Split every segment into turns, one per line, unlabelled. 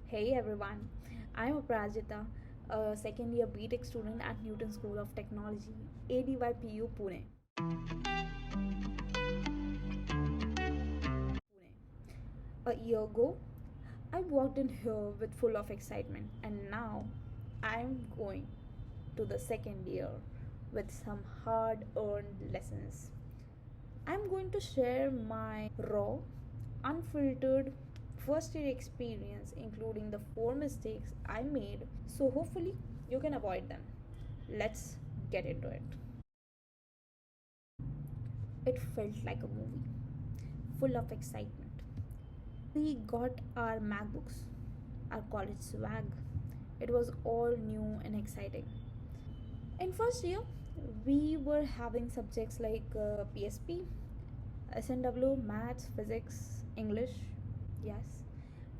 Hey everyone, I am Aprajita, a second year BTech student at Newton School of Technology, ADYPU Pune. A year ago, I walked in here with full of excitement, and now I am going to the second year with some hard earned lessons. I'm going to share my raw, unfiltered first year experience, including the four mistakes I made, so hopefully you can avoid them. Let's get into it. It felt like a movie, full of excitement. We got our MacBooks, our college swag. It was all new and exciting. In first year, we were having subjects like PSP, SNW, maths, physics, English, yes,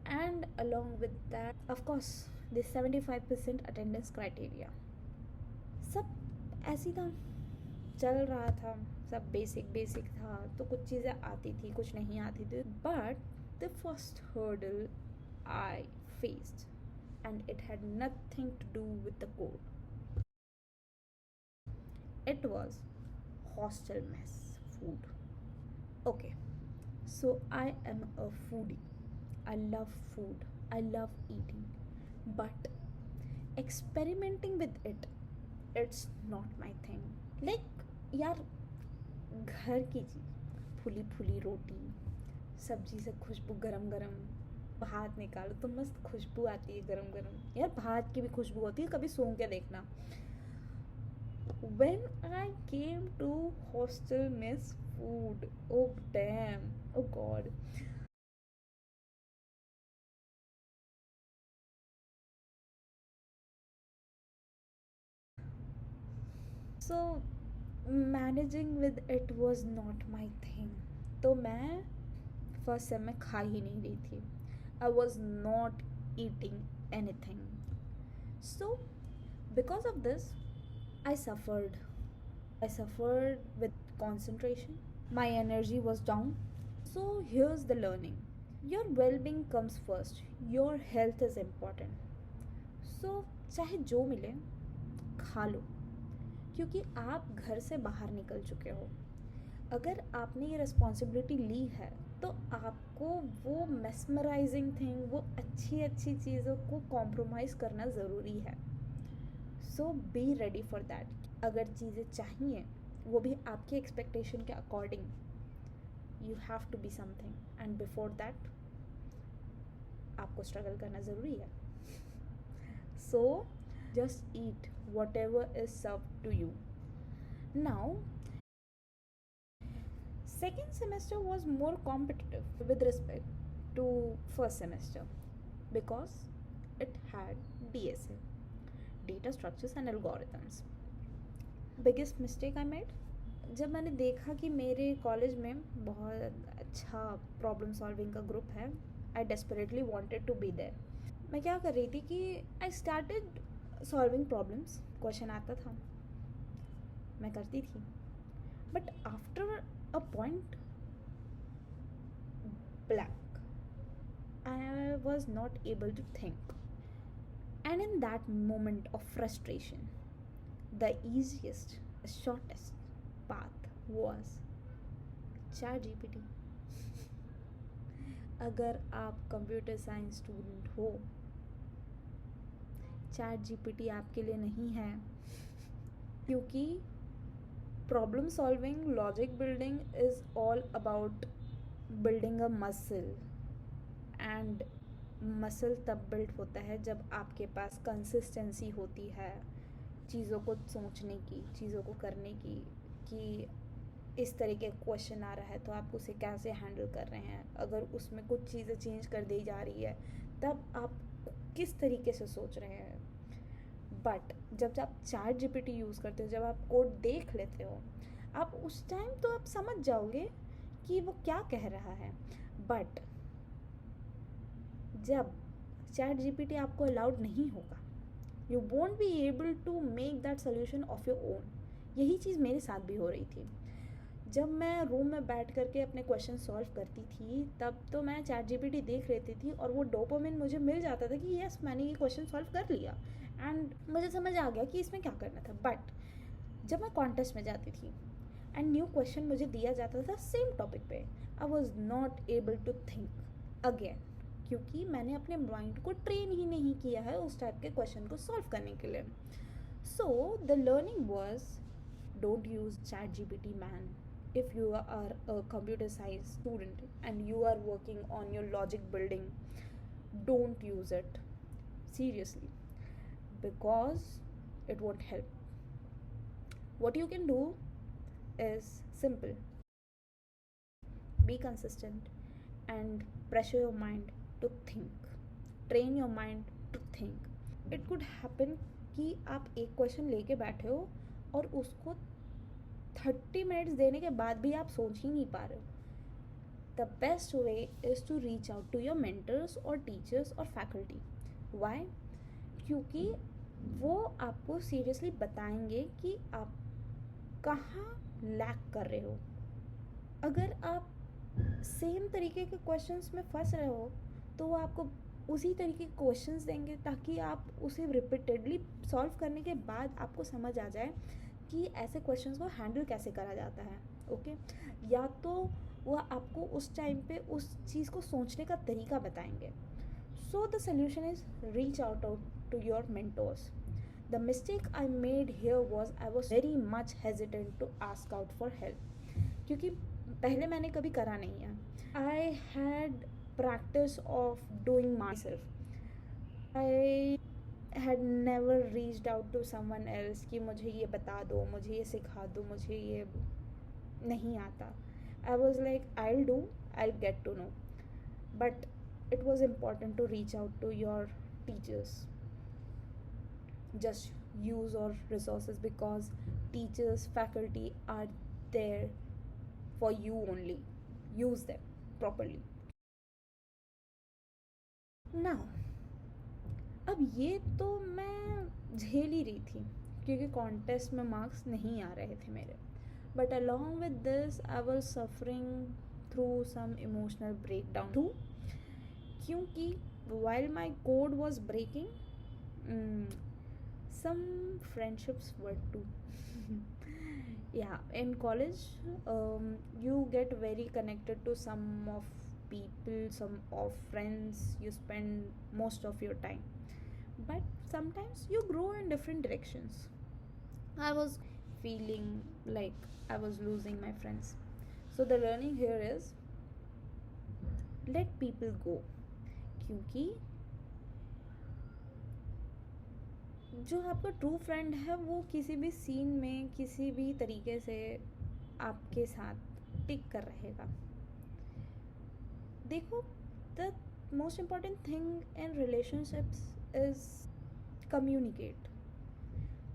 and along with that, of course, the 75% attendance criteria. सब ऐसी था, चल रहा था, सब basic basic था, तो कुछ चीज़ें आती थी, कुछ नहीं आती थी, but the first hurdle I faced, and it had nothing to do with the code. It was hostel mess food. Okay, so I am a foodie. I love food. I love eating. But experimenting with it, it's not my thing. Like, यार, घर की चीज़, fully fully रोटी, सब्जी से खुशबू गरम गरम, भात निकालो तो मस्त खुशबू आती है गरम गरम। यार भात की भी खुशबू होती है, कभी सूंघ के देखना। When I came to hostel mess food, oh damn, oh god. So managing with it was not my thing. तो मैं फर्स्ट सेम में खा ही नहीं रही थी. I was not eating anything. So because of this, I suffered. I suffered with concentration. My energy was down. So here's the learning. Your well-being comes first. Your health is important. So चाहे जो मिले खा लो, क्योंकि आप घर से बाहर निकल चुके हो. अगर आपने ये रिस्पॉन्सिबिलिटी ली है तो आपको वो मेस्मराइजिंग थिंग, वो अच्छी अच्छी चीज़ों को कॉम्प्रोमाइज़ करना ज़रूरी है. So be ready for that. अगर चीज़ें चाहिए वो भी आपकी एक्सपेक्टेशन के according, you have to be something, and before that आपको स्ट्रगल करना ज़रूरी है. So just eat whatever is serve to you. Now second semester was more competitive with respect to first semester because it had DSA, data structures and algorithms. Biggest mistake I made, जब मैंने देखा कि मेरे college में बहुत अच्छा problem solving का group है, I desperately wanted to be there. मैं क्या कर रही थी कि I started solving problems. Question आता था, मैं करती थी, but after a point blank. I was not able to think. And in that moment of frustration, the easiest, the shortest path was ChatGPT. अगर आप कंप्यूटर साइंस स्टूडेंट हो, chat GPT आपके लिए नहीं है, क्योंकि problem solving, logic building is all about building a muscle. And muscle तब build होता है जब आपके पास कंसिस्टेंसी होती है चीज़ों को सोचने की, चीज़ों को करने की, कि इस तरीके का क्वेश्चन आ रहा है तो आप उसे कैसे हैंडल कर रहे हैं. अगर उसमें कुछ चीज़ें चेंज कर दी जा रही है तब आप किस तरीके से सोच रहे हैं. बट जब आप चैट जीपीटी यूज़ करते हो, जब आप कोड देख लेते हो, आप उस टाइम तो आप समझ जाओगे कि वो क्या कह रहा है. बट जब चैट जीपीटी आपको अलाउड नहीं होगा, you won't be able to make that solution of your own. यही चीज़ मेरे साथ भी हो रही थी. जब मैं रूम में बैठ करके अपने क्वेश्चन सॉल्व करती थी तब तो मैं चैट जीपीटी देख लेती थी और वो डोपामिन मुझे मिल जाता था कि यस मैंने ये क्वेश्चन सॉल्व कर लिया एंड मुझे समझ आ गया कि इसमें क्या करना था. बट जब मैं कॉन्टेस्ट में जाती थी एंड न्यू क्वेश्चन मुझे दिया जाता था सेम टॉपिक पे, I was not able to think again, क्योंकि मैंने अपने माइंड को ट्रेन ही नहीं किया है उस टाइप के क्वेश्चन को सॉल्व करने के लिए. So the learning was, don't use ChatGPT, man. If you are a computer science student and you are working on your logic building, don't use it seriously, because it won't help. What you can do is simple: be consistent and pressure your mind to think, train your mind to think. It could happen कि आप एक question लेके बैठे हो और उसको 30 minutes देने के बाद भी आप सोच ही नहीं पा रहे हो. The best way is to reach out to your mentors और टीचर्स और फैकल्टी. वाई? क्योंकि वो आपको सीरियसली बताएंगे कि आप कहाँ लैक कर रहे हो. अगर आप सेम तरीके के क्वेश्चंस में फंस रहे हो तो वो आपको उसी तरीके के क्वेश्चंस देंगे ताकि आप उसे रिपीटेडली सॉल्व करने के बाद आपको समझ आ जाए कि ऐसे क्वेश्चंस को हैंडल कैसे करा जाता है. ओके या तो वो आपको उस टाइम पे उस चीज़ को सोचने का तरीका बताएंगे. So the solution is reach out to your mentors. The mistake I made here was I was very much hesitant to ask out for help, क्योंकि पहले मैंने कभी करा नहीं है. I had practice of doing myself. I had never reached out to someone else कि मुझे ये बता दो, मुझे ये सिखा दो, मुझे ये नहीं आता. I was like, I'll do, I'll get to know. But it was important to reach out to your teachers. Just use your resources because teachers, faculty are there for you only. Use them properly. Now, अब ये तो मैं झेल ही रही थी क्योंकि contest में marks नहीं आ रहे थे मेरे. But along with this I was suffering through some emotional breakdown too, क्योंकि while my code was breaking some friendships were too. Yeah, in college you get very connected to some of people, some of friends you spend most of your time, but sometimes you grow in different directions. I was feeling like I was losing my friends. So the learning here is let people go, क्योंकि जो आपका true friend है वो किसी भी scene में किसी भी तरीके से आपके साथ टिक कर रहेगा. देखो, the most important thing in relationships is communicate.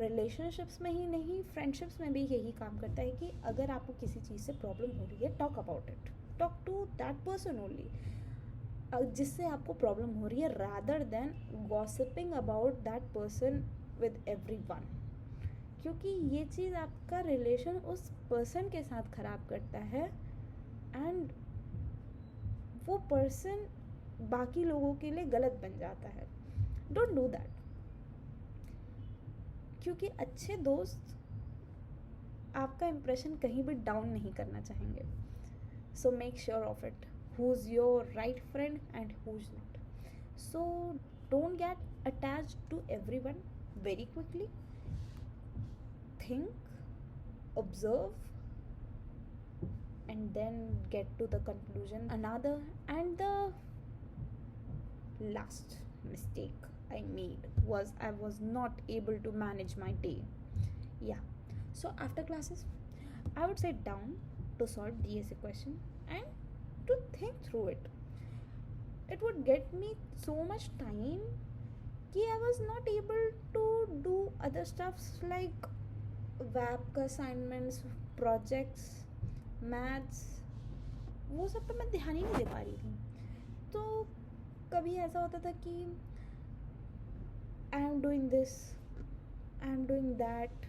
Relationships में ही नहीं, फ्रेंडशिप्स में भी यही काम करता है कि अगर आपको किसी चीज़ से प्रॉब्लम हो रही है, talk about it, talk to that person only जिससे आपको प्रॉब्लम हो रही है, rather than gossiping about that person with everyone. क्योंकि ये चीज़ आपका रिलेशन उस पर्सन के साथ ख़राब करता है एंड वो पर्सन बाकी लोगों के लिए गलत बन जाता है. डोंट डू दैट, क्योंकि अच्छे दोस्त आपका इम्प्रेशन कहीं भी डाउन नहीं करना चाहेंगे. So make sure of it who's your right friend and who's not. So don't get attached to everyone very quickly. Think, observe, and then get to the conclusion. Another and the last mistake I made was I was not able to manage my day. Yeah, so after classes I would sit down to solve DSA question and to think through it. It would get me so much time कि I was not able to do other stuffs like web का assignments, projects, maths, वो सब पे मैं ध्यान ही नहीं दे पा रही थी. तो कभी ऐसा होता था कि I am doing this, I am doing that,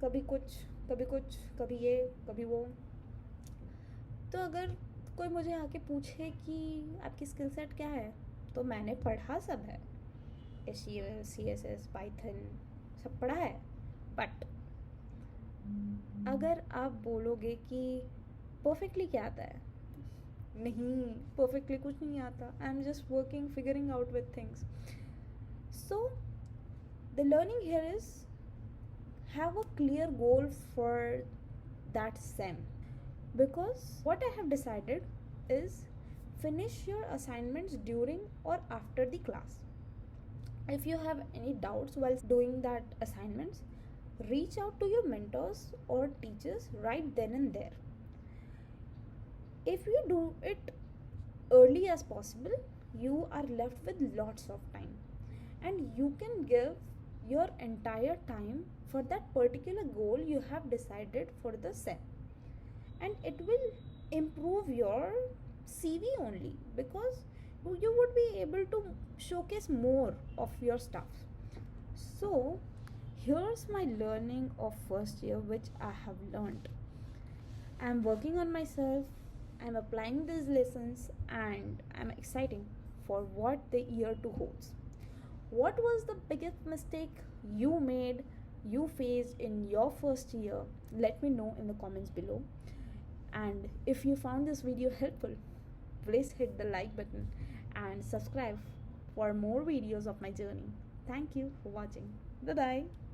कभी कुछ कभी कुछ, कभी ये, कभी वो। तो अगर कोई मुझे आके पूछे कि आपकी स्किल सेट क्या है, तो मैंने पढ़ा सब है, HTML CSS पाइथन सब पढ़ा है। बट अगर आप बोलोगे कि परफेक्टली क्या आता है, नहीं, परफेक्टली कुछ नहीं आता। I am just working, figuring out with things. So the learning here is, have a clear goal for that sem, because what I have decided is, finish your assignments during or after the class. If you have any doubts while doing that assignments, reach out to your mentors or teachers right then and there. If you do it early as possible, you are left with lots of time, and you can give your entire time for that particular goal you have decided for the sem, and it will improve your CV only, because you would be able to showcase more of your stuff. So here's my learning of first year, which I have learned. I'm working on myself, I'm applying these lessons, and I'm exciting for what the year 2 holds. What was the biggest mistake you made, you faced in your first year? Let me know in the comments below. And if you found this video helpful, please hit the like button and subscribe for more videos of my journey. Thank you for watching. Bye bye.